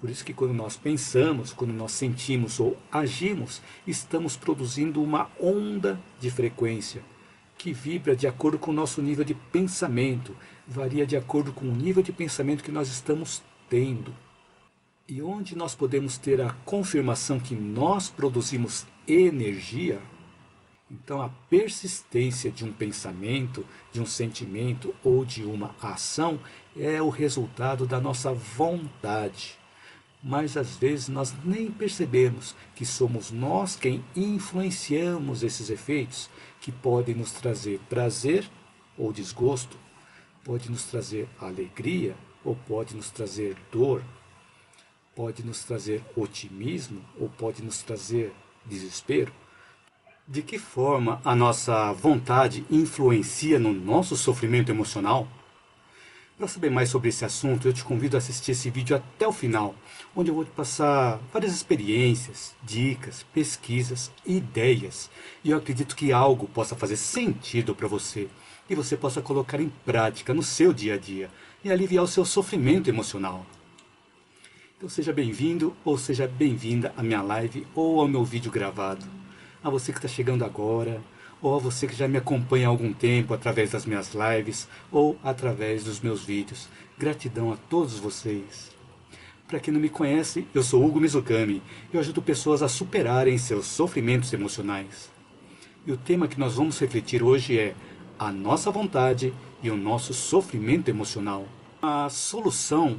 Por isso que quando nós pensamos, quando nós sentimos ou agimos, estamos produzindo uma onda de frequência que vibra de acordo com o nosso nível de pensamento, varia de acordo com o nível de pensamento que nós estamos tendo. E onde nós podemos ter a confirmação que nós produzimos energia, então a persistência de um pensamento, de um sentimento ou de uma ação é o resultado da nossa vontade. Mas às vezes nós nem percebemos que somos nós quem influenciamos esses efeitos que podem nos trazer prazer ou desgosto, pode nos trazer alegria ou pode nos trazer dor, pode nos trazer otimismo ou pode nos trazer desespero. De que forma a nossa vontade influencia no nosso sofrimento emocional? Para saber mais sobre esse assunto, eu te convido a assistir esse vídeo até o final, onde eu vou te passar várias experiências, dicas, pesquisas, ideias. E eu acredito que algo possa fazer sentido para você e você possa colocar em prática no seu dia a dia e aliviar o seu sofrimento emocional. Então seja bem-vindo ou seja bem-vinda à minha live ou ao meu vídeo gravado. A você que está chegando agora, ou a você que já me acompanha há algum tempo através das minhas lives ou através dos meus vídeos. Gratidão a todos vocês. Para quem não me conhece, eu sou Hugo Mizugami e eu ajudo pessoas a superarem seus sofrimentos emocionais. E o tema que nós vamos refletir hoje é a nossa vontade e o nosso sofrimento emocional. A solução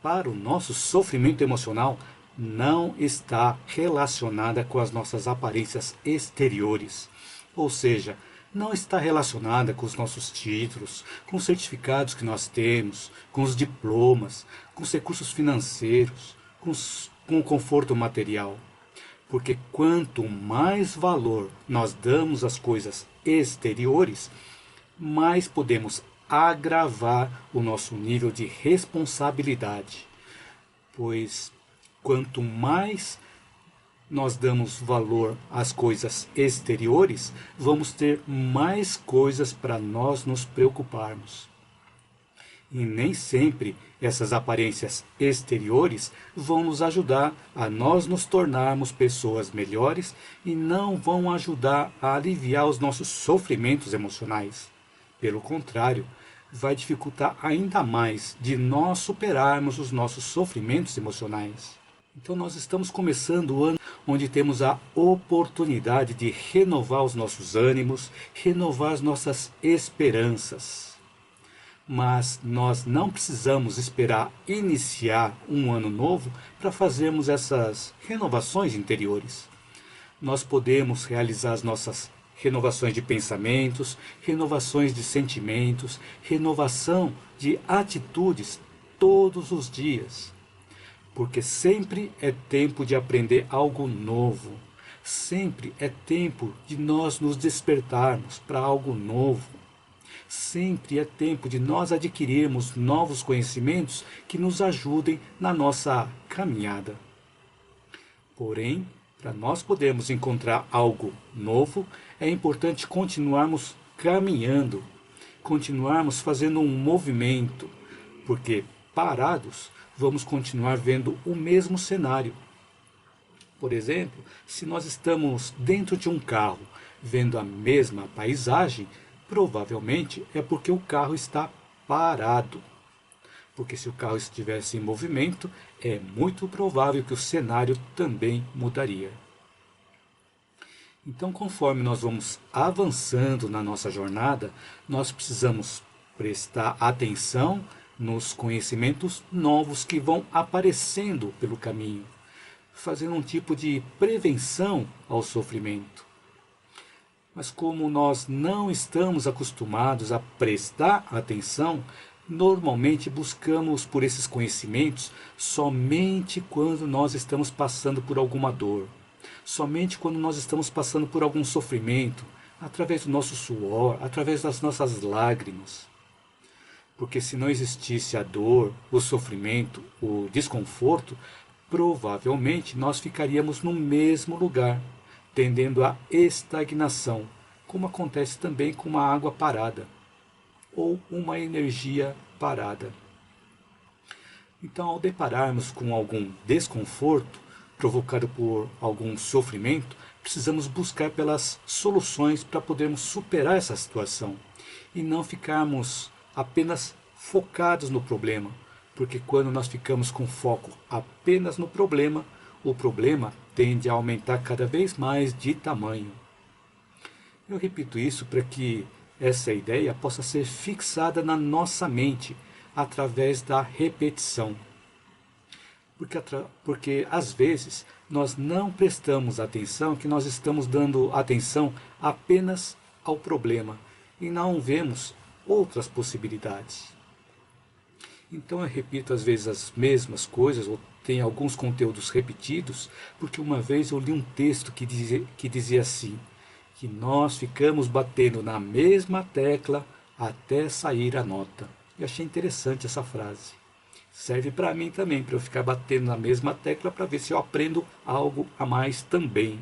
para o nosso sofrimento emocional não está relacionada com as nossas aparências exteriores. Ou seja, não está relacionada com os nossos títulos, com os certificados que nós temos, com os diplomas, com os recursos financeiros, com o conforto material. Porque quanto mais valor nós damos às coisas exteriores, mais podemos agravar o nosso nível de responsabilidade. Pois quanto mais nós damos valor às coisas exteriores, vamos ter mais coisas para nós nos preocuparmos. E nem sempre essas aparências exteriores vão nos ajudar a nós nos tornarmos pessoas melhores e não vão ajudar a aliviar os nossos sofrimentos emocionais. Pelo contrário, vai dificultar ainda mais de nós superarmos os nossos sofrimentos emocionais. Então nós estamos começando o ano onde temos a oportunidade de renovar os nossos ânimos, renovar as nossas esperanças. Mas nós não precisamos esperar iniciar um ano novo para fazermos essas renovações interiores. Nós podemos realizar as nossas renovações de pensamentos, renovações de sentimentos, renovação de atitudes todos os dias. Porque sempre é tempo de aprender algo novo. Sempre é tempo de nós nos despertarmos para algo novo. Sempre é tempo de nós adquirirmos novos conhecimentos que nos ajudem na nossa caminhada. Porém, para nós podermos encontrar algo novo, é importante continuarmos caminhando, continuarmos fazendo um movimento, porque parados vamos continuar vendo o mesmo cenário. Por exemplo, se nós estamos dentro de um carro vendo a mesma paisagem, provavelmente é porque o carro está parado. Porque se o carro estivesse em movimento, é muito provável que o cenário também mudaria. Então, conforme nós vamos avançando na nossa jornada, nós precisamos prestar atenção nos conhecimentos novos que vão aparecendo pelo caminho, fazendo um tipo de prevenção ao sofrimento. Mas como nós não estamos acostumados a prestar atenção, normalmente buscamos por esses conhecimentos somente quando nós estamos passando por alguma dor, somente quando nós estamos passando por algum sofrimento, através do nosso suor, através das nossas lágrimas. Porque se não existisse a dor, o sofrimento, o desconforto, provavelmente nós ficaríamos no mesmo lugar, tendendo à estagnação, como acontece também com uma água parada, ou uma energia parada. Então, ao depararmos com algum desconforto provocado por algum sofrimento, precisamos buscar pelas soluções para podermos superar essa situação e não ficarmos apenas focados no problema, porque quando nós ficamos com foco apenas no problema, o problema tende a aumentar cada vez mais de tamanho. Eu repito isso para que essa ideia possa ser fixada na nossa mente através da repetição. Porque às vezes nós não prestamos atenção, que nós estamos dando atenção apenas ao problema e não vemos outras possibilidades. Então eu repito às vezes as mesmas coisas, ou tem alguns conteúdos repetidos, porque uma vez eu li um texto que dizia assim, que nós ficamos batendo na mesma tecla até sair a nota. Eu achei interessante essa frase. Serve para mim também, para eu ficar batendo na mesma tecla para ver se eu aprendo algo a mais também.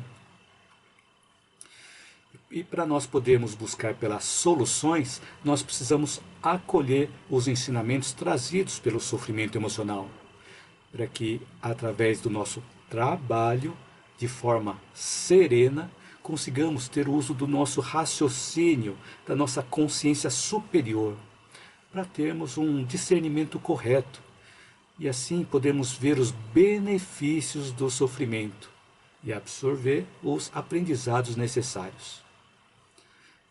E para nós podermos buscar pelas soluções, nós precisamos acolher os ensinamentos trazidos pelo sofrimento emocional, para que, através do nosso trabalho, de forma serena, consigamos ter uso do nosso raciocínio, da nossa consciência superior, para termos um discernimento correto, e assim podemos ver os benefícios do sofrimento e absorver os aprendizados necessários.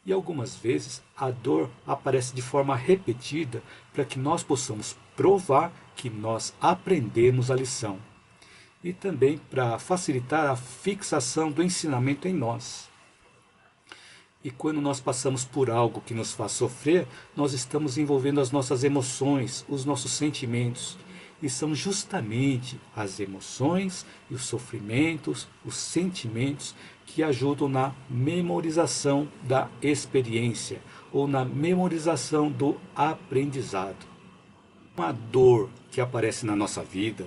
E algumas vezes a dor aparece de forma repetida para que nós possamos provar que nós aprendemos a lição. E também para facilitar a fixação do ensinamento em nós. E quando nós passamos por algo que nos faz sofrer, nós estamos envolvendo as nossas emoções, os nossos sentimentos. E são justamente as emoções e os sofrimentos, os sentimentos, que ajudam na memorização da experiência ou na memorização do aprendizado. A dor que aparece na nossa vida,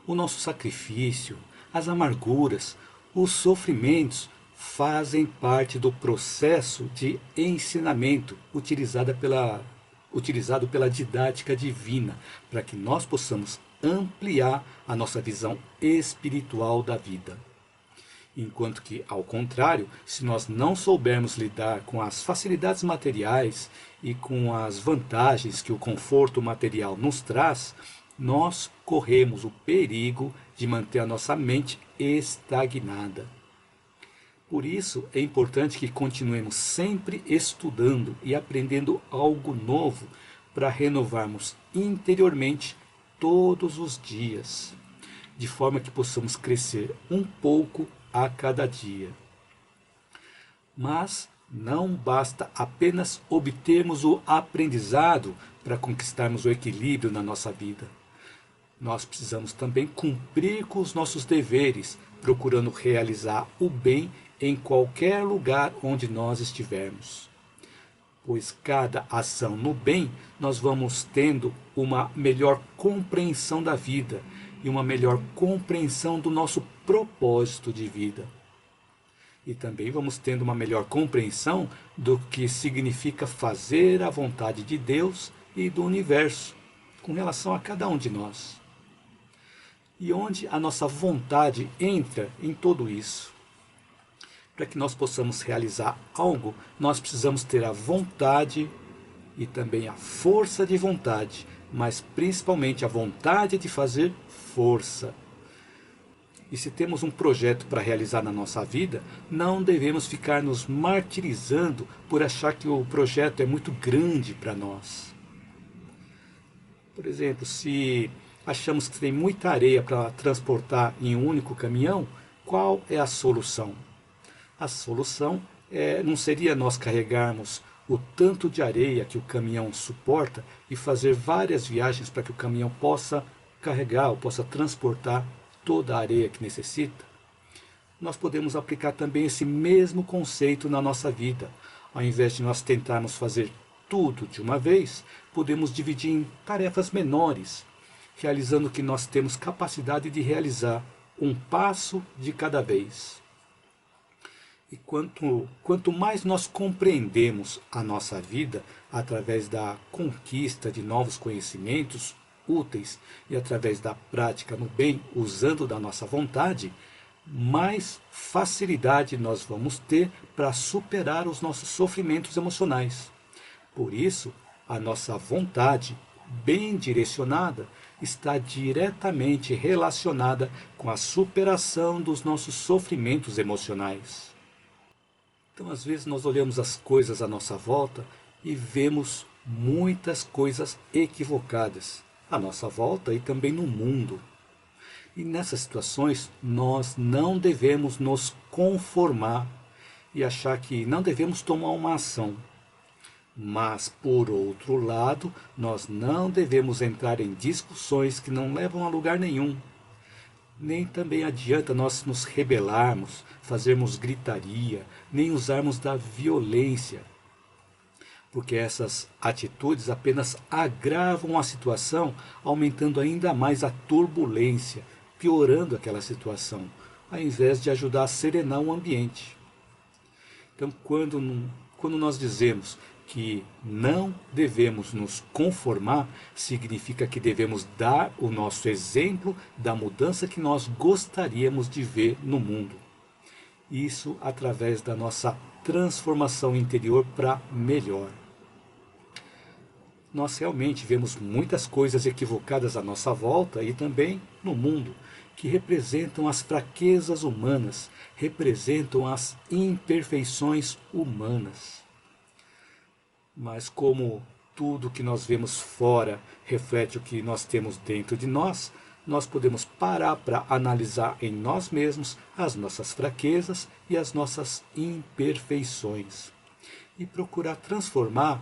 o nosso sacrifício, as amarguras, os sofrimentos fazem parte do processo de ensinamento utilizado pela didática divina, para que nós possamos ampliar a nossa visão espiritual da vida. Enquanto que, ao contrário, se nós não soubermos lidar com as facilidades materiais e com as vantagens que o conforto material nos traz, nós corremos o perigo de manter a nossa mente estagnada. Por isso é importante que continuemos sempre estudando e aprendendo algo novo para renovarmos interiormente todos os dias, de forma que possamos crescer um pouco a cada dia. Mas não basta apenas obtermos o aprendizado para conquistarmos o equilíbrio na nossa vida. Nós precisamos também cumprir com os nossos deveres, procurando realizar o bem em qualquer lugar onde nós estivermos. Pois cada ação no bem, nós vamos tendo uma melhor compreensão da vida e uma melhor compreensão do nosso propósito de vida. E também vamos tendo uma melhor compreensão do que significa fazer a vontade de Deus e do universo, com relação a cada um de nós. E onde a nossa vontade entra em tudo isso? Para que nós possamos realizar algo, nós precisamos ter a vontade e também a força de vontade, mas principalmente a vontade de fazer força. E se temos um projeto para realizar na nossa vida, não devemos ficar nos martirizando por achar que o projeto é muito grande para nós. Por exemplo, se achamos que tem muita areia para transportar em um único caminhão, qual é a solução? A solução não seria nós carregarmos o tanto de areia que o caminhão suporta e fazer várias viagens para que o caminhão possa carregar ou possa transportar toda a areia que necessita? Nós podemos aplicar também esse mesmo conceito na nossa vida. Ao invés de nós tentarmos fazer tudo de uma vez, podemos dividir em tarefas menores, realizando o que nós temos capacidade de realizar, um passo de cada vez. E quanto mais nós compreendemos a nossa vida através da conquista de novos conhecimentos, úteis e através da prática no bem, usando da nossa vontade, mais facilidade nós vamos ter para superar os nossos sofrimentos emocionais. Por isso, a nossa vontade, bem direcionada, está diretamente relacionada com a superação dos nossos sofrimentos emocionais. Então, às vezes, nós olhamos as coisas à nossa volta e vemos muitas coisas equivocadas à nossa volta e também no mundo. E nessas situações, nós não devemos nos conformar e achar que não devemos tomar uma ação. Mas, por outro lado, nós não devemos entrar em discussões que não levam a lugar nenhum. Nem também adianta nós nos rebelarmos, fazermos gritaria, nem usarmos da violência. Porque essas atitudes apenas agravam a situação, aumentando ainda mais a turbulência, piorando aquela situação, ao invés de ajudar a serenar o ambiente. Então, quando nós dizemos que não devemos nos conformar, significa que devemos dar o nosso exemplo da mudança que nós gostaríamos de ver no mundo. Isso através da nossa transformação interior para melhor. Nós realmente vemos muitas coisas equivocadas à nossa volta e também no mundo, que representam as fraquezas humanas, representam as imperfeições humanas. Mas como tudo que nós vemos fora reflete o que nós temos dentro de nós, nós podemos parar para analisar em nós mesmos as nossas fraquezas e as nossas imperfeições. E procurar transformar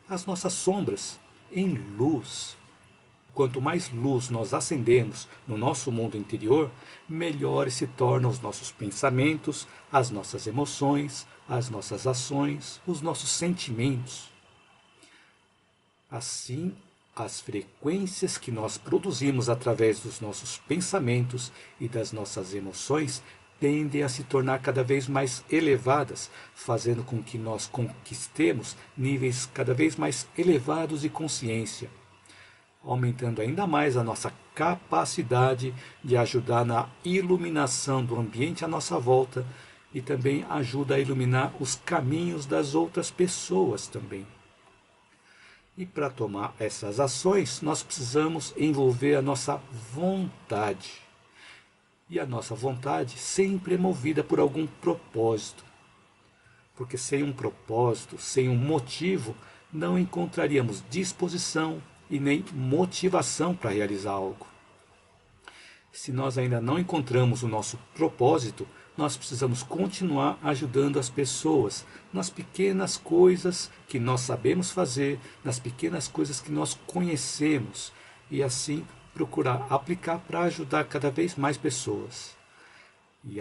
as nossas sombras em luz. Quanto mais luz nós acendemos no nosso mundo interior, melhores se tornam os nossos pensamentos, as nossas emoções, as nossas ações, os nossos sentimentos. Assim, as frequências que nós produzimos através dos nossos pensamentos e das nossas emoções tendem a se tornar cada vez mais elevadas, fazendo com que nós conquistemos níveis cada vez mais elevados de consciência, aumentando ainda mais a nossa capacidade de ajudar na iluminação do ambiente à nossa volta e também ajuda a iluminar os caminhos das outras pessoas também. E para tomar essas ações, nós precisamos envolver a nossa vontade. E a nossa vontade sempre é movida por algum propósito. Porque sem um propósito, sem um motivo, não encontraríamos disposição e nem motivação para realizar algo. Se nós ainda não encontramos o nosso propósito, nós precisamos continuar ajudando as pessoas nas pequenas coisas que nós sabemos fazer, nas pequenas coisas que nós conhecemos, e assim procurar aplicar para ajudar cada vez mais pessoas. E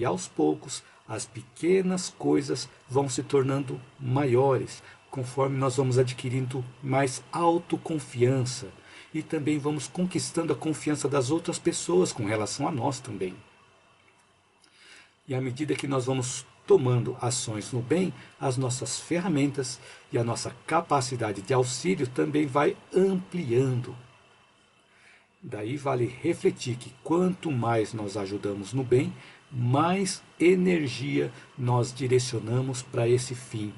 aos poucos, as pequenas coisas vão se tornando maiores, conforme nós vamos adquirindo mais autoconfiança, e também vamos conquistando a confiança das outras pessoas com relação a nós também. E à medida que nós vamos tomando ações no bem, as nossas ferramentas e a nossa capacidade de auxílio também vai ampliando. Daí vale refletir que quanto mais nós ajudamos no bem, mais energia nós direcionamos para esse fim.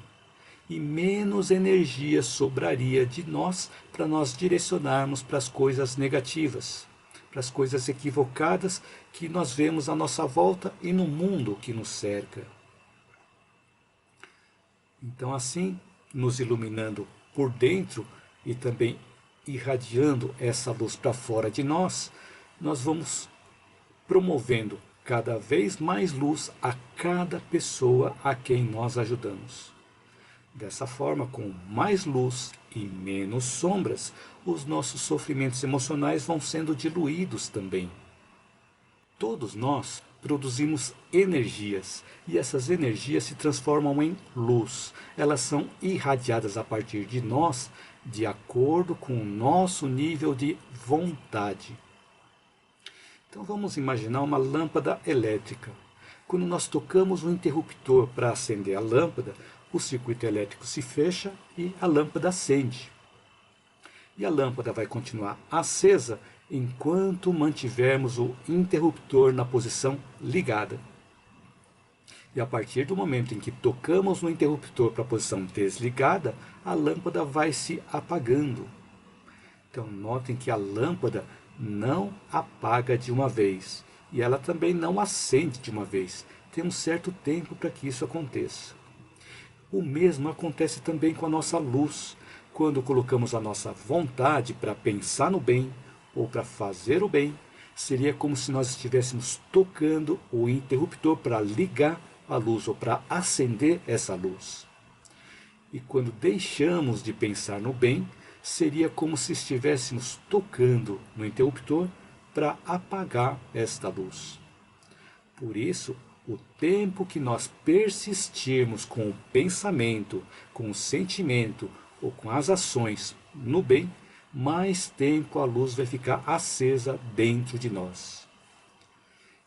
E menos energia sobraria de nós para nós direcionarmos para as coisas negativas, para as coisas equivocadas que nós vemos à nossa volta e no mundo que nos cerca. Então assim, nos iluminando por dentro e também irradiando essa luz para fora de nós, nós vamos promovendo cada vez mais luz a cada pessoa a quem nós ajudamos. Dessa forma, com mais luz e menos sombras, os nossos sofrimentos emocionais vão sendo diluídos também. Todos nós produzimos energias, e essas energias se transformam em luz. Elas são irradiadas a partir de nós, de acordo com o nosso nível de vontade. Então vamos imaginar uma lâmpada elétrica. Quando nós tocamos o interruptor para acender a lâmpada, o circuito elétrico se fecha e a lâmpada acende. E a lâmpada vai continuar acesa enquanto mantivermos o interruptor na posição ligada. E a partir do momento em que tocamos no interruptor para a posição desligada, a lâmpada vai se apagando. Então notem que a lâmpada não apaga de uma vez. E ela também não acende de uma vez. Tem um certo tempo para que isso aconteça. O mesmo acontece também com a nossa luz. Quando colocamos a nossa vontade para pensar no bem ou para fazer o bem, seria como se nós estivéssemos tocando o interruptor para ligar a luz ou para acender essa luz. E quando deixamos de pensar no bem, seria como se estivéssemos tocando no interruptor para apagar esta luz. Por isso, o tempo que nós persistirmos com o pensamento, com o sentimento ou com as ações no bem, mais tempo a luz vai ficar acesa dentro de nós.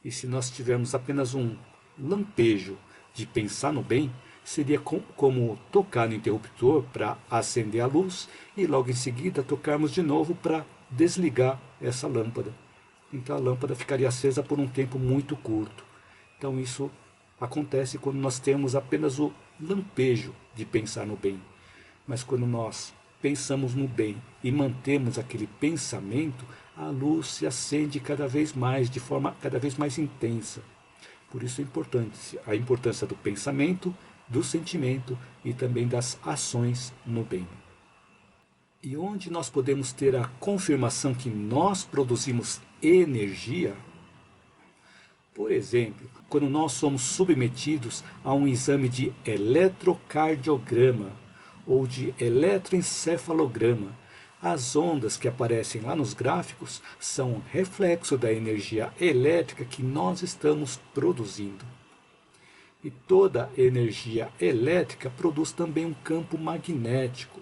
E se nós tivermos apenas um lampejo de pensar no bem, seria como tocar no interruptor para acender a luz e logo em seguida tocarmos de novo para desligar essa lâmpada. Então a lâmpada ficaria acesa por um tempo muito curto. Então isso acontece quando nós temos apenas o lampejo de pensar no bem. Mas quando nós pensamos no bem e mantemos aquele pensamento, a luz se acende cada vez mais, de forma cada vez mais intensa. Por isso a importância do pensamento, do sentimento e também das ações no bem. E onde nós podemos ter a confirmação que nós produzimos energia? Por exemplo, quando nós somos submetidos a um exame de eletrocardiograma ou de eletroencefalograma, as ondas que aparecem lá nos gráficos são um reflexo da energia elétrica que nós estamos produzindo. E toda energia elétrica produz também um campo magnético.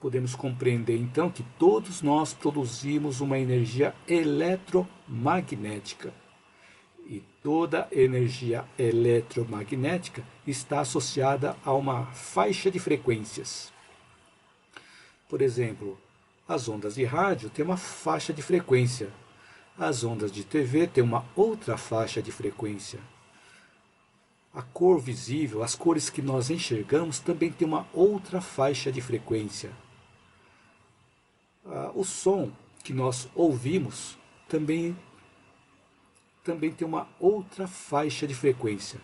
Podemos compreender então que todos nós produzimos uma energia eletromagnética. E toda energia eletromagnética está associada a uma faixa de frequências. Por exemplo, as ondas de rádio têm uma faixa de frequência. As ondas de TV têm uma outra faixa de frequência. A cor visível, as cores que nós enxergamos, também tem uma outra faixa de frequência. O som que nós ouvimos também tem uma outra faixa de frequência.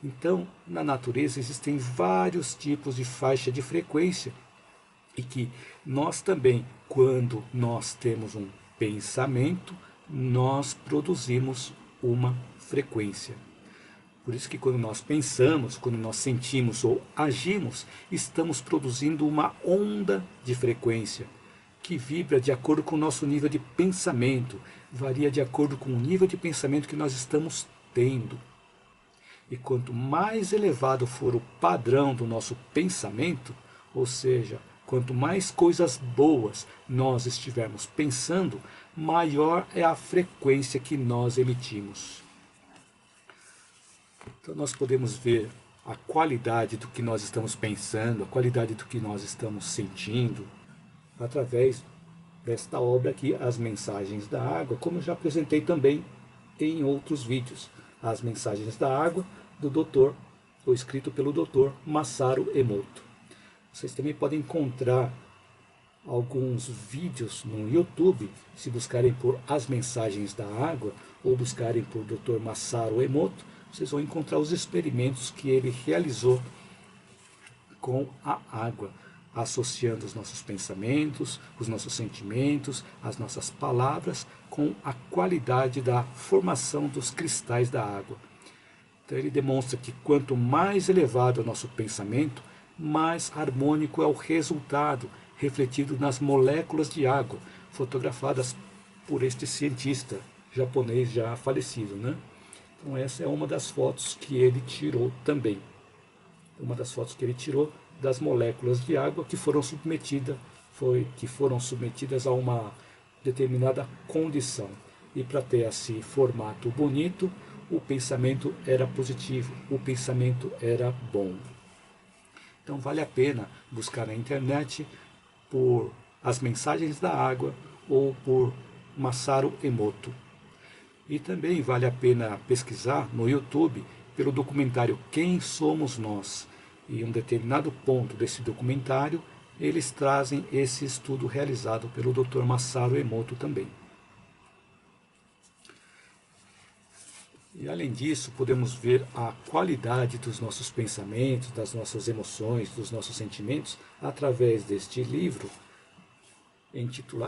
Então, na natureza existem vários tipos de faixa de frequência e que nós também, quando nós temos um pensamento, nós produzimos uma frequência. Por isso que quando nós pensamos, quando nós sentimos ou agimos, estamos produzindo uma onda de frequência que vibra de acordo com o nosso nível de pensamento, varia de acordo com o nível de pensamento que nós estamos tendo. E quanto mais elevado for o padrão do nosso pensamento, ou seja, quanto mais coisas boas nós estivermos pensando, maior é a frequência que nós emitimos. Então nós podemos ver a qualidade do que nós estamos pensando, a qualidade do que nós estamos sentindo, através desta obra aqui, As Mensagens da Água, como eu já apresentei também em outros vídeos. As Mensagens da Água, do Dr. ou escrito pelo Dr. Masaru Emoto. Vocês também podem encontrar alguns vídeos no YouTube, se buscarem por As Mensagens da Água, ou buscarem por Dr. Masaru Emoto, vocês vão encontrar os experimentos que ele realizou com a água, associando os nossos pensamentos, os nossos sentimentos, as nossas palavras com a qualidade da formação dos cristais da água. Então ele demonstra que quanto mais elevado é o nosso pensamento, mais harmônico é o resultado refletido nas moléculas de água, fotografadas por este cientista japonês já falecido, né? Então essa é uma das fotos que ele tirou também. Uma das fotos que ele tirou das moléculas de água que foram submetidas a uma determinada condição. E para ter esse formato bonito, o pensamento era positivo, o pensamento era bom. Então vale a pena buscar na internet por As Mensagens da Água, ou por Masaru Emoto. E também vale a pena pesquisar no YouTube pelo documentário Quem Somos Nós. E em um determinado ponto desse documentário, eles trazem esse estudo realizado pelo Dr. Masaru Emoto também. E além disso, podemos ver a qualidade dos nossos pensamentos, das nossas emoções, dos nossos sentimentos, através deste livro,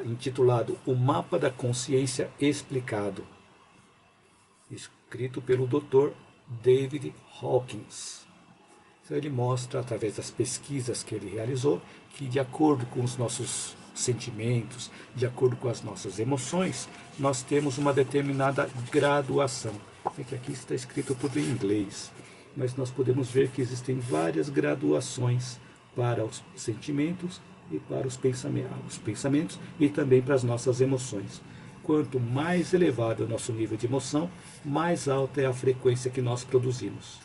intitulado O Mapa da Consciência Explicado, escrito pelo Dr. David Hawkins. Então ele mostra, através das pesquisas que ele realizou, que de acordo com os nossos sentimentos, de acordo com as nossas emoções, nós temos uma determinada graduação. É que aqui está escrito tudo em inglês, mas nós podemos ver que existem várias graduações para os sentimentos e para os pensamentos e também para as nossas emoções. Quanto mais elevado é o nosso nível de emoção, mais alta é a frequência que nós produzimos.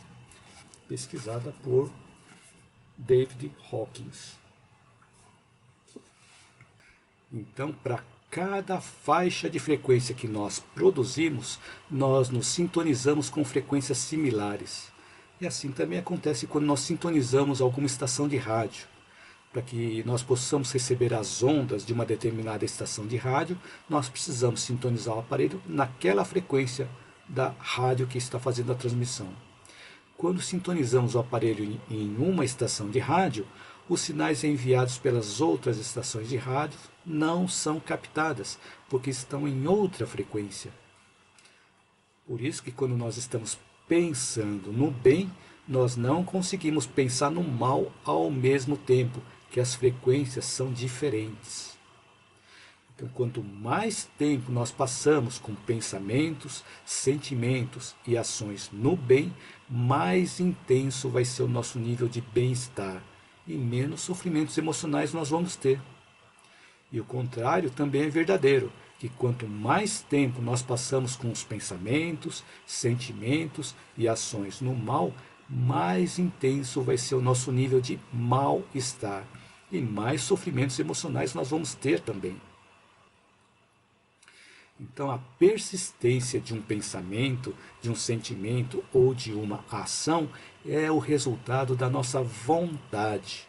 Pesquisada por David Hawkins. Então, para cada faixa de frequência que nós produzimos, nós nos sintonizamos com frequências similares. E assim também acontece quando nós sintonizamos alguma estação de rádio. Para que nós possamos receber as ondas de uma determinada estação de rádio, nós precisamos sintonizar o aparelho naquela frequência da rádio que está fazendo a transmissão. Quando sintonizamos o aparelho em uma estação de rádio, os sinais enviados pelas outras estações de rádio não são captadas, porque estão em outra frequência. Por isso que quando nós estamos pensando no bem, nós não conseguimos pensar no mal ao mesmo tempo, que as frequências são diferentes. Então, quanto mais tempo nós passamos com pensamentos, sentimentos e ações no bem, mais intenso vai ser o nosso nível de bem-estar e menos sofrimentos emocionais nós vamos ter. E o contrário também é verdadeiro, que quanto mais tempo nós passamos com os pensamentos, sentimentos e ações no mal, mais intenso vai ser o nosso nível de mal-estar e mais sofrimentos emocionais nós vamos ter também. Então, a persistência de um pensamento, de um sentimento ou de uma ação é o resultado da nossa vontade.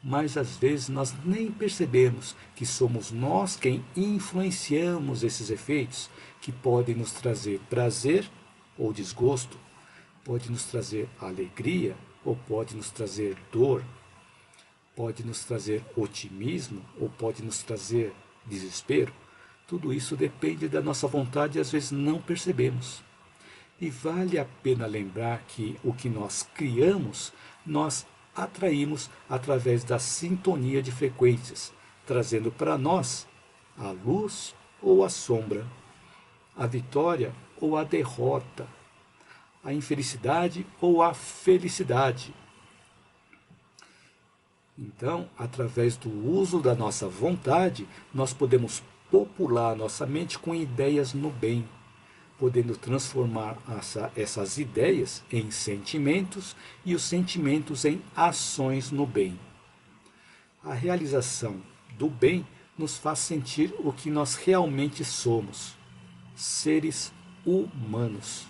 Mas às vezes nós nem percebemos que somos nós quem influenciamos esses efeitos, que podem nos trazer prazer ou desgosto, pode nos trazer alegria ou pode nos trazer dor, pode nos trazer otimismo ou pode nos trazer desespero. Tudo isso depende da nossa vontade e às vezes não percebemos. E vale a pena lembrar que o que nós criamos, nós atraímos através da sintonia de frequências, trazendo para nós a luz ou a sombra, a vitória ou a derrota, a infelicidade ou a felicidade. Então, através do uso da nossa vontade, nós podemos popular a nossa mente com ideias no bem, podendo transformar essas ideias em sentimentos e os sentimentos em ações no bem. A realização do bem nos faz sentir o que nós realmente somos, seres humanos.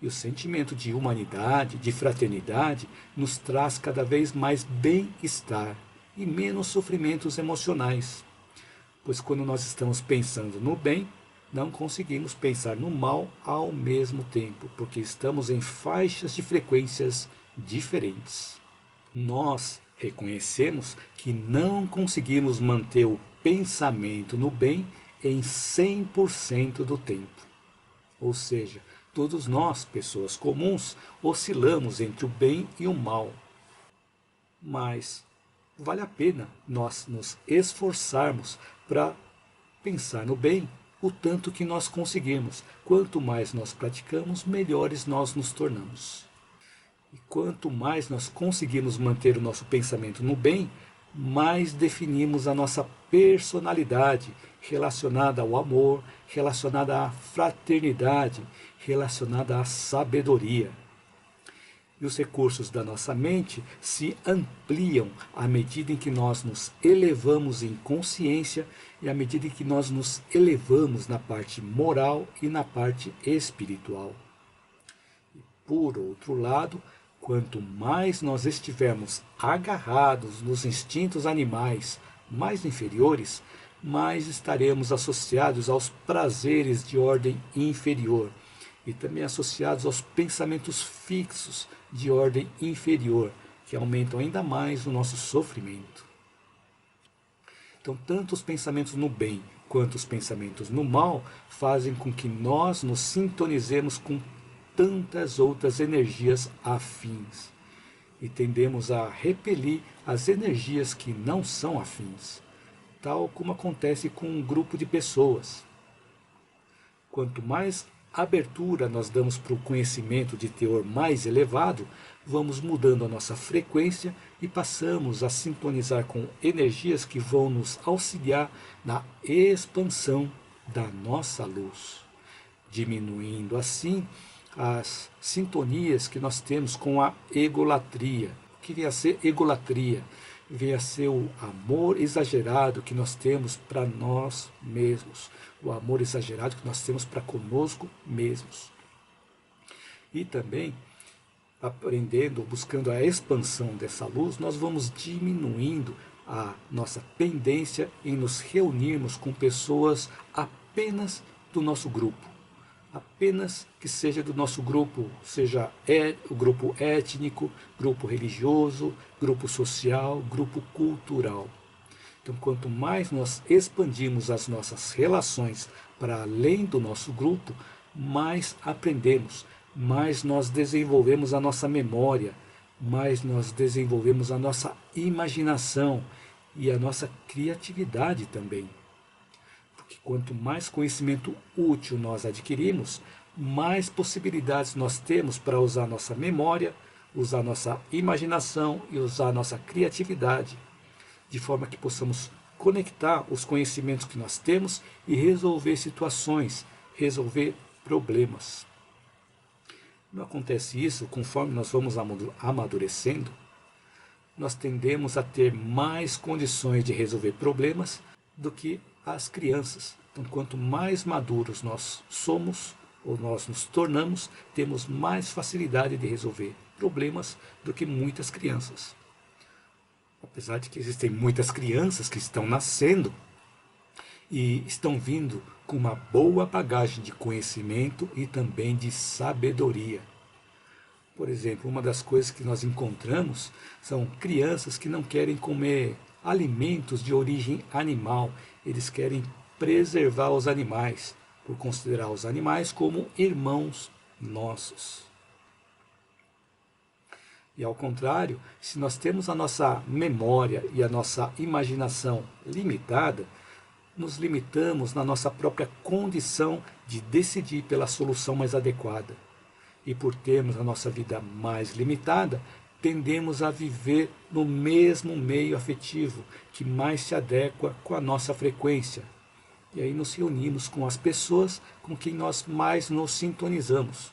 E o sentimento de humanidade, de fraternidade, nos traz cada vez mais bem-estar e menos sofrimentos emocionais. Pois quando nós estamos pensando no bem, não conseguimos pensar no mal ao mesmo tempo, porque estamos em faixas de frequências diferentes. Nós reconhecemos que não conseguimos manter o pensamento no bem em 100% do tempo. Ou seja, todos nós, pessoas comuns, oscilamos entre o bem e o mal. Mas vale a pena nós nos esforçarmos para pensar no bem o tanto que nós conseguimos. Quanto mais nós praticamos, melhores nós nos tornamos. E quanto mais nós conseguimos manter o nosso pensamento no bem, mais definimos a nossa personalidade relacionada ao amor, relacionada à fraternidade, relacionada à sabedoria. E os recursos da nossa mente se ampliam à medida em que nós nos elevamos em consciência e à medida em que nós nos elevamos na parte moral e na parte espiritual. Por outro lado, quanto mais nós estivermos agarrados nos instintos animais mais inferiores, mais estaremos associados aos prazeres de ordem inferior e também associados aos pensamentos fixos de ordem inferior, que aumentam ainda mais o nosso sofrimento. Então, tanto os pensamentos no bem quanto os pensamentos no mal fazem com que nós nos sintonizemos com tantas outras energias afins e tendemos a repelir as energias que não são afins, tal como acontece com um grupo de pessoas. Quanto mais abertura nós damos para o conhecimento de teor mais elevado, vamos mudando a nossa frequência e passamos a sintonizar com energias que vão nos auxiliar na expansão da nossa luz, diminuindo assim as sintonias que nós temos com a egolatria. O que vem a ser egolatria? Vem a ser o amor exagerado que nós temos para nós mesmos, o amor exagerado que nós temos para conosco mesmos. E também, aprendendo, buscando a expansão dessa luz, nós vamos diminuindo a nossa pendência em nos reunirmos com pessoas apenas do nosso grupo. Apenas que seja do nosso grupo, seja o grupo étnico, grupo religioso, grupo social, grupo cultural. Então, quanto mais nós expandimos as nossas relações para além do nosso grupo, mais aprendemos, mais nós desenvolvemos a nossa memória, mais nós desenvolvemos a nossa imaginação e a nossa criatividade também. Porque quanto mais conhecimento útil nós adquirimos, mais possibilidades nós temos para usar nossa memória, usar nossa imaginação e usar nossa criatividade, de forma que possamos conectar os conhecimentos que nós temos e resolver situações, resolver problemas. Não acontece isso conforme nós vamos amadurecendo, nós tendemos a ter mais condições de resolver problemas do que as crianças. Então, quanto mais maduros nós somos, ou nós nos tornamos, temos mais facilidade de resolver problemas do que muitas crianças. Apesar de que existem muitas crianças que estão nascendo e estão vindo com uma boa bagagem de conhecimento e também de sabedoria. Por exemplo, uma das coisas que nós encontramos são crianças que não querem comer alimentos de origem animal. Eles querem preservar os animais, por considerar os animais como irmãos nossos. E ao contrário, se nós temos a nossa memória e a nossa imaginação limitada, nos limitamos na nossa própria condição de decidir pela solução mais adequada. E por termos a nossa vida mais limitada, tendemos a viver no mesmo meio afetivo que mais se adequa com a nossa frequência. E aí nos reunimos com as pessoas com quem nós mais nos sintonizamos,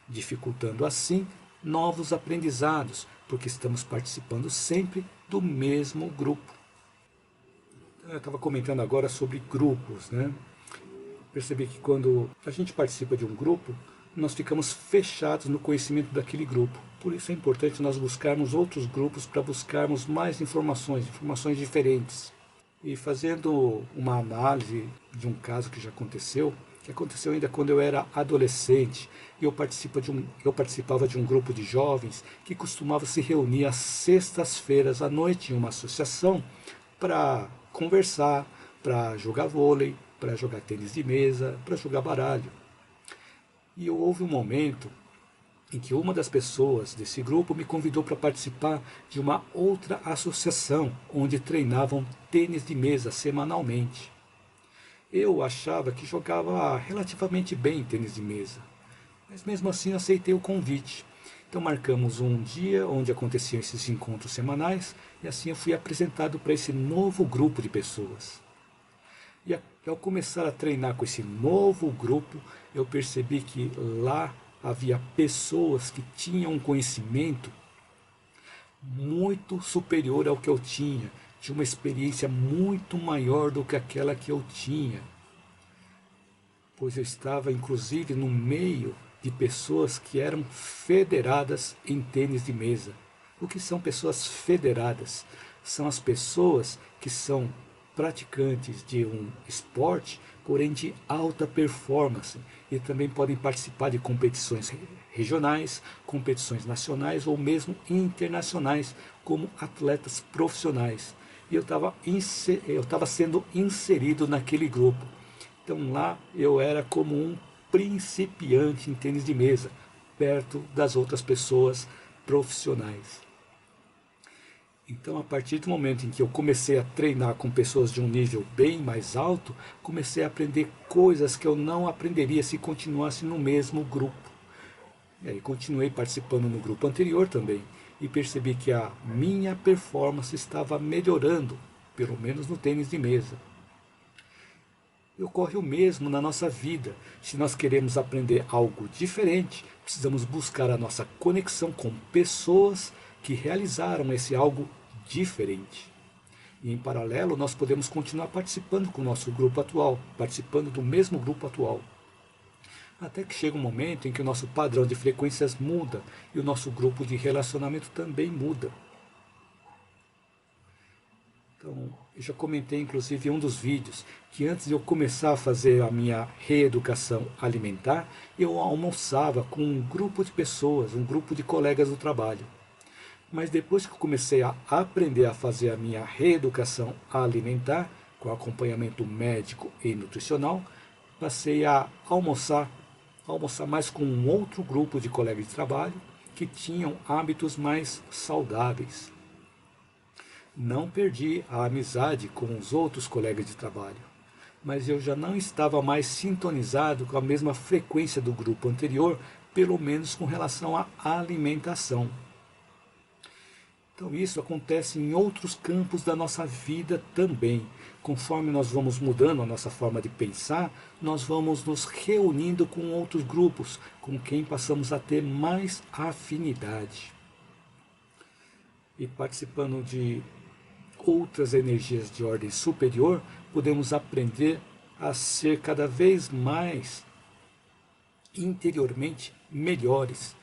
dificultando assim novos aprendizados, porque estamos participando sempre do mesmo grupo. Eu estava comentando agora sobre grupos, né? Percebi que quando a gente participa de um grupo, nós ficamos fechados no conhecimento daquele grupo. Por isso é importante nós buscarmos outros grupos para buscarmos mais informações diferentes. E fazendo uma análise de um caso que já aconteceu, que aconteceu ainda quando eu era adolescente, e eu participava de um grupo de jovens que costumava se reunir às sextas-feiras à noite em uma associação para conversar, para jogar vôlei, para jogar tênis de mesa, para jogar baralho. E houve um momento em que uma das pessoas desse grupo me convidou para participar de uma outra associação, onde treinavam tênis de mesa semanalmente. Eu achava que jogava relativamente bem tênis de mesa, mas mesmo assim aceitei o convite. Então marcamos um dia onde aconteciam esses encontros semanais, e assim eu fui apresentado para esse novo grupo de pessoas. E ao começar a treinar com esse novo grupo, eu percebi que lá havia pessoas que tinham um conhecimento muito superior ao que eu tinha uma experiência muito maior do que aquela que eu tinha, pois eu estava inclusive no meio de pessoas que eram federadas em tênis de mesa. O que são pessoas federadas? São as pessoas que são praticantes de um esporte, porém de alta performance, e também podem participar de competições regionais, competições nacionais ou mesmo internacionais, como atletas profissionais. E eu estava sendo inserido naquele grupo. Então lá eu era como um principiante em tênis de mesa, perto das outras pessoas profissionais. Então, a partir do momento em que eu comecei a treinar com pessoas de um nível bem mais alto, comecei a aprender coisas que eu não aprenderia se continuasse no mesmo grupo. E aí continuei participando no grupo anterior também, e percebi que a minha performance estava melhorando, pelo menos no tênis de mesa. E ocorre o mesmo na nossa vida. Se nós queremos aprender algo diferente, precisamos buscar a nossa conexão com pessoas que realizaram esse algo diferente. E em paralelo, nós podemos continuar participando com o nosso grupo atual, participando do mesmo grupo atual. Até que chega um momento em que o nosso padrão de frequências muda e o nosso grupo de relacionamento também muda. Então, eu já comentei inclusive em um dos vídeos que antes de eu começar a fazer a minha reeducação alimentar, eu almoçava com um grupo de pessoas, um grupo de colegas do trabalho. Mas depois que eu comecei a aprender a fazer a minha reeducação alimentar, com acompanhamento médico e nutricional, passei a almoçar mais com um outro grupo de colegas de trabalho que tinham hábitos mais saudáveis. Não perdi a amizade com os outros colegas de trabalho, mas eu já não estava mais sintonizado com a mesma frequência do grupo anterior, pelo menos com relação à alimentação. Então isso acontece em outros campos da nossa vida também. Conforme nós vamos mudando a nossa forma de pensar, nós vamos nos reunindo com outros grupos, com quem passamos a ter mais afinidade. E participando de outras energias de ordem superior, podemos aprender a ser cada vez mais interiormente melhores.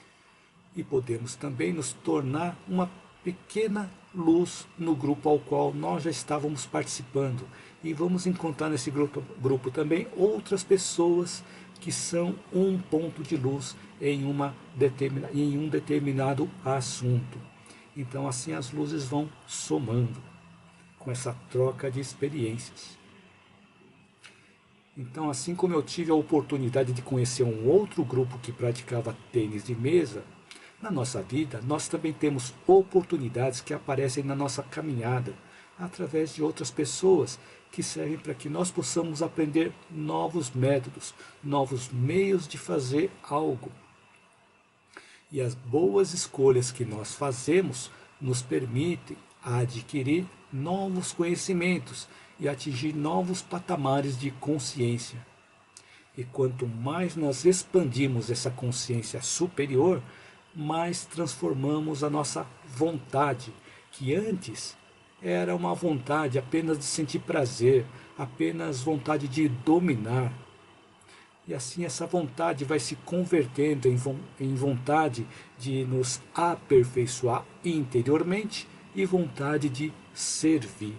E podemos também nos tornar uma pequena luz no grupo ao qual nós já estávamos participando. E vamos encontrar nesse grupo também outras pessoas que são um ponto de luz em um determinado assunto. Então assim as luzes vão somando com essa troca de experiências. Então, assim como eu tive a oportunidade de conhecer um outro grupo que praticava tênis de mesa, na nossa vida nós também temos oportunidades que aparecem na nossa caminhada, através de outras pessoas que servem para que nós possamos aprender novos métodos, novos meios de fazer algo. E as boas escolhas que nós fazemos nos permitem adquirir novos conhecimentos e atingir novos patamares de consciência. E quanto mais nós expandimos essa consciência superior, mais transformamos a nossa vontade, que antes era uma vontade apenas de sentir prazer, apenas vontade de dominar. E assim essa vontade vai se convertendo em vontade de nos aperfeiçoar interiormente e vontade de servir,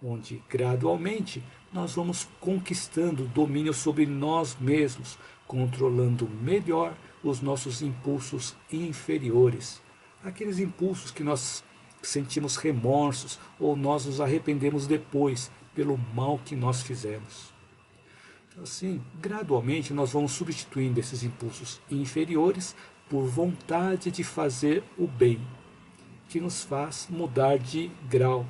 onde gradualmente nós vamos conquistando o domínio sobre nós mesmos, controlando melhor os nossos impulsos inferiores, aqueles impulsos que nós sentimos remorsos ou nós nos arrependemos depois pelo mal que nós fizemos. Então, assim, gradualmente nós vamos substituindo esses impulsos inferiores por vontade de fazer o bem, que nos faz mudar de grau.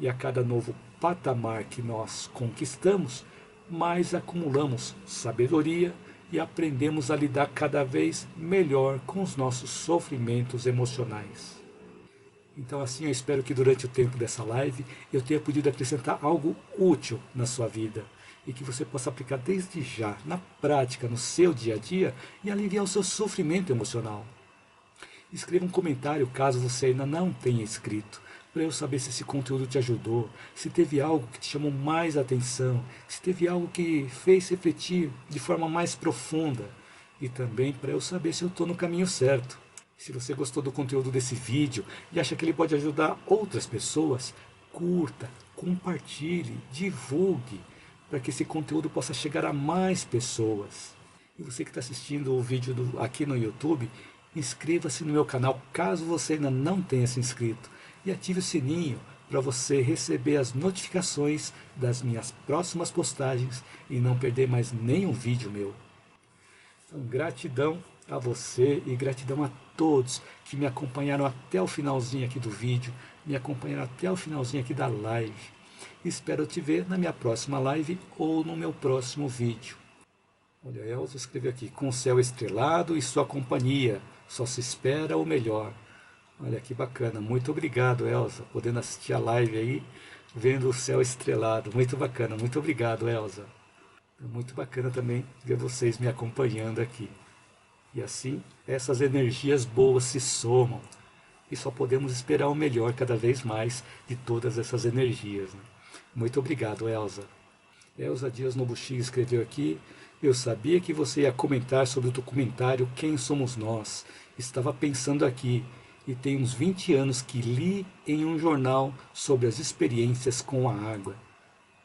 E a cada novo patamar que nós conquistamos, mais acumulamos sabedoria e aprendemos a lidar cada vez melhor com os nossos sofrimentos emocionais. Então assim eu espero que durante o tempo dessa live eu tenha podido acrescentar algo útil na sua vida. e que você possa aplicar desde já, na prática, no seu dia a dia e aliviar o seu sofrimento emocional. Escreva um comentário caso você ainda não tenha escrito, para eu saber se esse conteúdo te ajudou, se teve algo que te chamou mais atenção, se teve algo que fez refletir de forma mais profunda, e também para eu saber se eu estou no caminho certo. Se você gostou do conteúdo desse vídeo e acha que ele pode ajudar outras pessoas, curta, compartilhe, divulgue, para que esse conteúdo possa chegar a mais pessoas. E você que está assistindo o vídeo aqui no YouTube, inscreva-se no meu canal caso você ainda não tenha se inscrito e ative o sininho para você receber as notificações das minhas próximas postagens e não perder mais nenhum vídeo meu. Então, gratidão a você e gratidão a todos que me acompanharam até o finalzinho aqui do vídeo, me acompanharam até o finalzinho aqui da live. Espero te ver na minha próxima live ou no meu próximo vídeo. Olha, a Elza escreveu aqui, com o céu estrelado e sua companhia, só se espera o melhor. Olha que bacana, muito obrigado, Elza, podendo assistir a live aí, vendo o céu estrelado, muito bacana, muito obrigado, Elza. É muito bacana também ver vocês me acompanhando aqui. E assim, essas energias boas se somam, e só podemos esperar o melhor cada vez mais de todas essas energias, né? Muito obrigado, Elza. Elza Dias Nobuchi escreveu aqui, eu sabia que você ia comentar sobre o documentário Quem Somos Nós. Estava pensando aqui, e tem uns 20 anos que li em um jornal sobre as experiências com a água.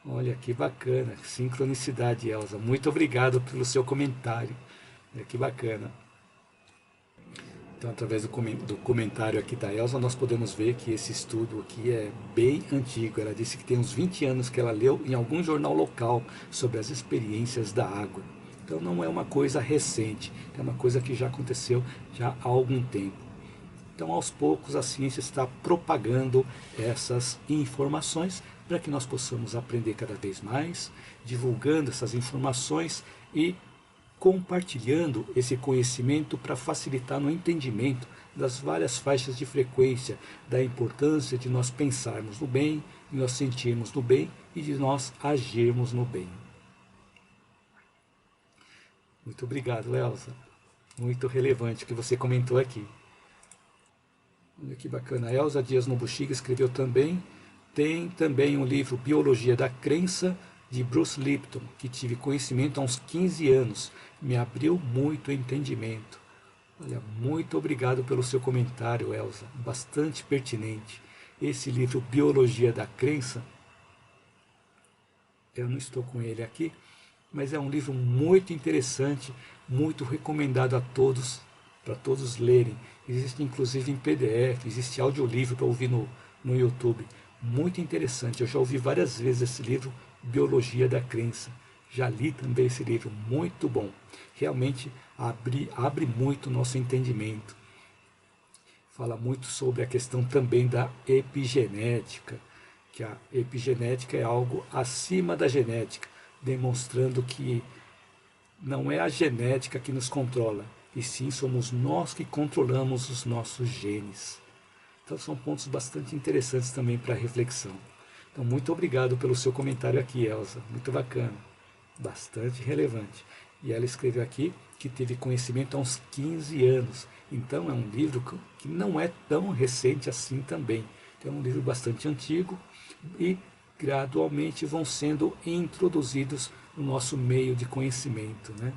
Olha que bacana, sincronicidade, Elza. Muito obrigado pelo seu comentário. Que bacana. Então, através do comentário aqui da Elza, nós podemos ver que esse estudo aqui é bem antigo. Ela disse que tem uns 20 anos que ela leu em algum jornal local sobre as experiências da água. Então não é uma coisa recente, é uma coisa que já aconteceu já há algum tempo. Então, aos poucos, a ciência está propagando essas informações para que nós possamos aprender cada vez mais, divulgando essas informações e compartilhando esse conhecimento para facilitar no entendimento das várias faixas de frequência, da importância de nós pensarmos no bem, de nós sentirmos no bem e de nós agirmos no bem. Muito obrigado, Elza. Muito relevante o que você comentou aqui. Olha que bacana. A Elza Dias Nobuchi escreveu também. Tem também um livro Biologia da Crença, de Bruce Lipton, que tive conhecimento há uns 15 anos. Me abriu muito o entendimento. Olha, muito obrigado pelo seu comentário, Elza. Bastante pertinente. Esse livro Biologia da Crença, eu não estou com ele aqui, mas é um livro muito interessante, muito recomendado a todos, para todos lerem. Existe inclusive em PDF, existe audiolivro para ouvir no YouTube. Muito interessante, eu já ouvi várias vezes esse livro, Biologia da Crença. Já li também esse livro, muito bom. Realmente abre muito o nosso entendimento. Fala muito sobre a questão também da epigenética, que a epigenética é algo acima da genética, demonstrando que não é a genética que nos controla, e sim somos nós que controlamos os nossos genes. Então são pontos bastante interessantes também para reflexão. Então muito obrigado pelo seu comentário aqui, Elza, muito bacana, bastante relevante. E ela escreveu aqui que teve conhecimento há uns 15 anos, então é um livro que não é tão recente assim também. Então é um livro bastante antigo e gradualmente vão sendo introduzidos no nosso meio de conhecimento, né?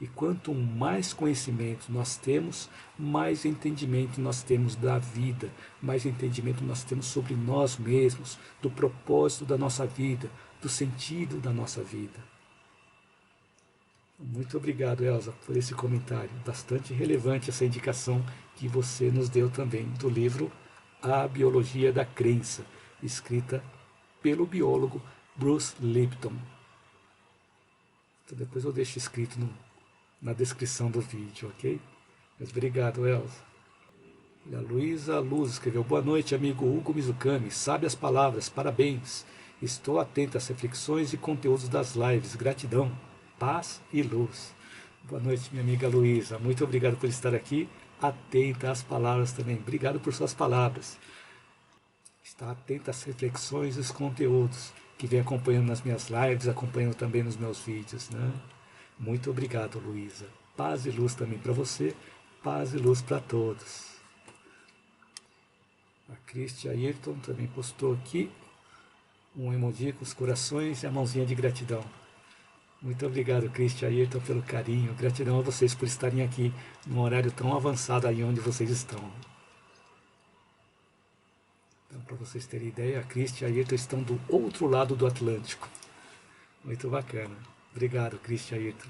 E quanto mais conhecimento nós temos, mais entendimento nós temos da vida, mais entendimento nós temos sobre nós mesmos, do propósito da nossa vida, do sentido da nossa vida. Muito obrigado, Elza, por esse comentário. Bastante relevante essa indicação que você nos deu também do livro A Biologia da Crença, escrita pelo biólogo Bruce Lipton. Então depois eu deixo escrito na descrição do vídeo, ok? Mas obrigado, Elza. E a Luísa Luz escreveu, boa noite, amigo Hugo Mizukami, sabe as palavras, parabéns. Estou atento às reflexões e conteúdos das lives, gratidão, paz e luz. Boa noite, minha amiga Luísa, muito obrigado por estar aqui, atenta às palavras também, obrigado por suas palavras. Está atenta às reflexões e os conteúdos. que vem acompanhando nas minhas lives, acompanhando também nos meus vídeos, né? Muito obrigado, Luísa. Paz e luz também para você, paz e luz para todos. A Cristi Ayrton também postou aqui um emoji com os corações e a mãozinha de gratidão. Muito obrigado, Cristi Ayrton, pelo carinho. Gratidão a vocês por estarem aqui num horário tão avançado aí onde vocês estão. Então, para vocês terem ideia, a Cristi e a Ayrton estão do outro lado do Atlântico. Muito bacana. Obrigado, Cristi e Ayrton.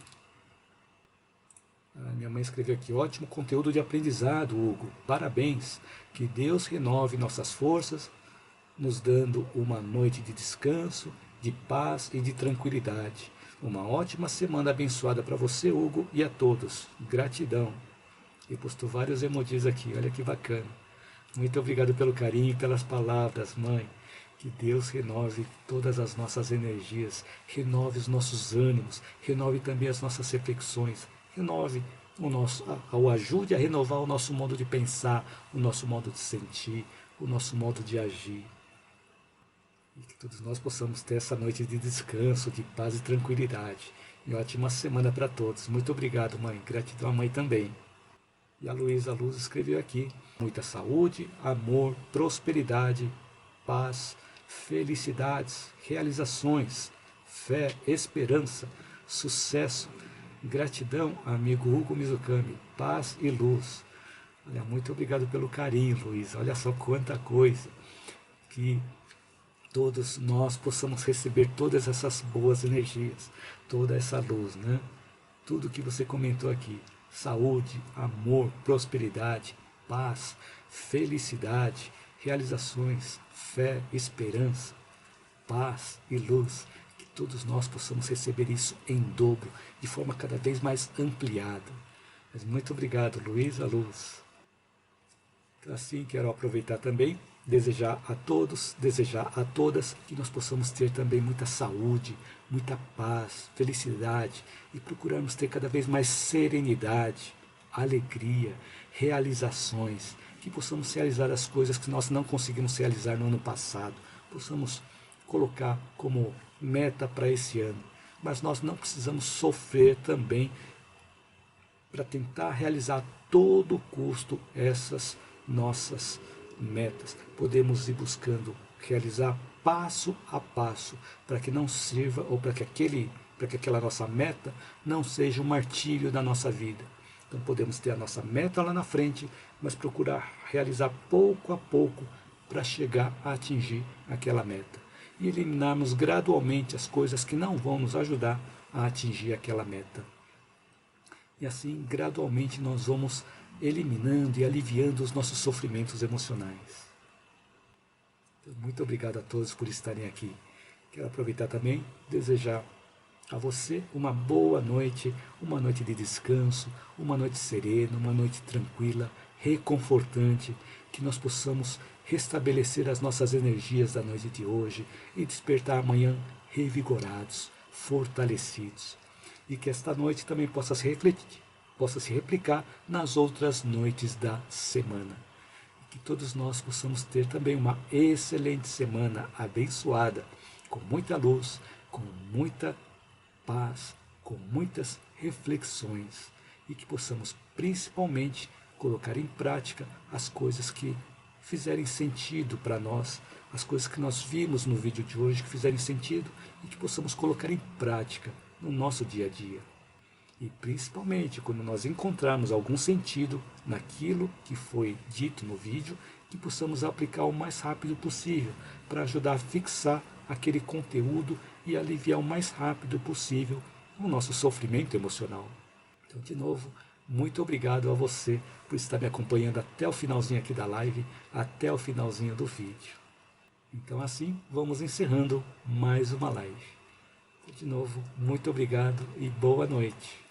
Minha mãe escreveu aqui, ótimo conteúdo de aprendizado, Hugo. Parabéns. Que Deus renove nossas forças, nos dando uma noite de descanso, de paz e de tranquilidade. Uma ótima semana abençoada para você, Hugo, e a todos. Gratidão. E postou vários emojis aqui, olha que bacana. Muito obrigado pelo carinho e pelas palavras, mãe. Que Deus renove todas as nossas energias, renove os nossos ânimos, renove também as nossas reflexões, renove o ajude a renovar o nosso modo de pensar, o nosso modo de sentir, o nosso modo de agir. E que todos nós possamos ter essa noite de descanso, de paz e tranquilidade. E ótima semana para todos. Muito obrigado, mãe. Gratidão à mãe também. E a Luísa Luz escreveu aqui, muita saúde, amor, prosperidade, paz, felicidades, realizações, fé, esperança, sucesso, gratidão, amigo Hugo Mizukami, paz e luz. Olha, muito obrigado pelo carinho, Luísa. Olha só quanta coisa. Que todos nós possamos receber todas essas boas energias, toda essa luz, né? Tudo que você comentou aqui. Saúde, amor, prosperidade, paz, felicidade, realizações, fé, esperança, paz e luz, que todos nós possamos receber isso em dobro, de forma cada vez mais ampliada. Mas muito obrigado, Luísa Luz. Então, assim, quero aproveitar também, desejar a todos, desejar a todas que nós possamos ter também muita saúde, muita paz, felicidade e procurarmos ter cada vez mais serenidade, alegria, realizações, que possamos realizar as coisas que nós não conseguimos realizar no ano passado, possamos colocar como meta para esse ano, mas nós não precisamos sofrer também para tentar realizar a todo custo essas nossas metas. Podemos ir buscando realizar passo a passo, para que não sirva, ou para que aquela nossa meta não seja um martírio da nossa vida. Então podemos ter a nossa meta lá na frente, mas procurar realizar pouco a pouco para chegar a atingir aquela meta. E eliminarmos gradualmente as coisas que não vão nos ajudar a atingir aquela meta. E assim, gradualmente, nós vamos eliminando e aliviando os nossos sofrimentos emocionais. Então, muito obrigado a todos por estarem aqui. Quero aproveitar também, desejar a você uma boa noite, uma noite de descanso, uma noite serena, uma noite tranquila, reconfortante, que nós possamos restabelecer as nossas energias da noite de hoje e despertar amanhã revigorados, fortalecidos. E que esta noite também possa se refletir, possa se replicar nas outras noites da semana. E que todos nós possamos ter também uma excelente semana abençoada, com muita luz, com muita paz, com muitas reflexões, e que possamos principalmente colocar em prática as coisas que fizerem sentido para nós, as coisas que nós vimos no vídeo de hoje que fizerem sentido e que possamos colocar em prática no nosso dia a dia. E principalmente quando nós encontrarmos algum sentido naquilo que foi dito no vídeo, que possamos aplicar o mais rápido possível para ajudar a fixar aquele conteúdo e aliviar o mais rápido possível o nosso sofrimento emocional. Então, de novo, muito obrigado a você por estar me acompanhando até o finalzinho aqui da live, até o finalzinho do vídeo. Então, assim, vamos encerrando mais uma live. De novo, muito obrigado e boa noite.